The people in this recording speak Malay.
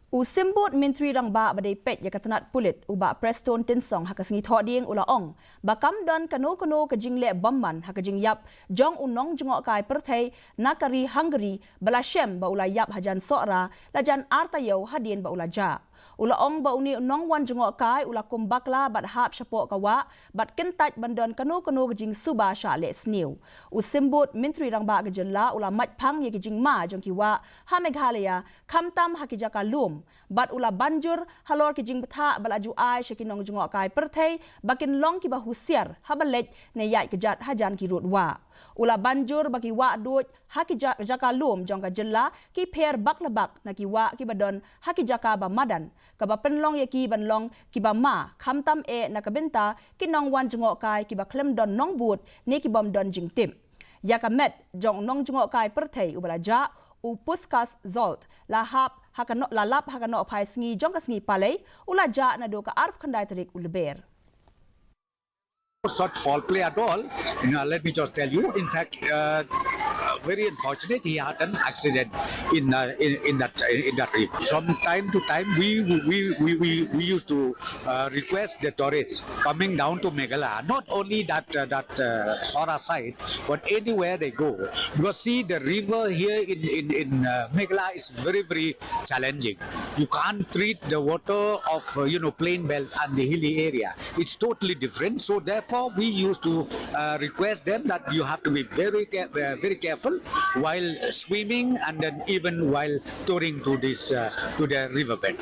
Usimbut Menteri Rangba badai pet ya katanat pulit uba Preston Tinsong haka sengi thoding ula ong bakam dan kano ke Jingleh Bamman haka Jingiap Jong Nong Jngohkai Pyrthei nakari Hungary balashem ba ula yap hajan sora lajan artayo hadin ba ula ja ula ong ba uni Nong wan Jngohkai ula kumbakla bat hap syapok kawa bat kentaj bandan kano ke Jing suba sha le Sniew usimbut Menteri Rangba ke jenla ula mat phang ye ke Jingma jong kiwa ha Meghalaya kamtam haki jaka lum bat ula banjur halor ki jing betha balaju ai Nong Jngohkai Pyrthei bakin long ki ba husiar habalet ne yai kejat hajan ki rut wa ula banjur bagi wa dut haki jaka lum jong ka jella ki pher baklabak na ki wa ki badon haki jaka ba madan ka ba penlong ye ki banlong ki ba ma khamtam e na ka benta ki Nong wan Jngohkai ki ba klem don nong but ne ki bom don jing tim ya ka met jong Nong Jngohkai Pyrthei ubalaja upuskas zolt lahap hakano lalap hakano pai sngi jong ka sngi palei ulaja na do ka arp khandai tarik ulber Not foul play at all. Let me just tell you. In fact, very unfortunate. He had an accident in that trip. From time to time, we used to request the tourists coming down to Meghalaya, not only that Hora side, but anywhere they go. Because see, the river here in Meghalaya is very challenging. You can't treat the water of plain belt and the hilly area. It's totally different. So therefore, we used to request them that you have to be very careful while swimming and then even while touring to the riverbed.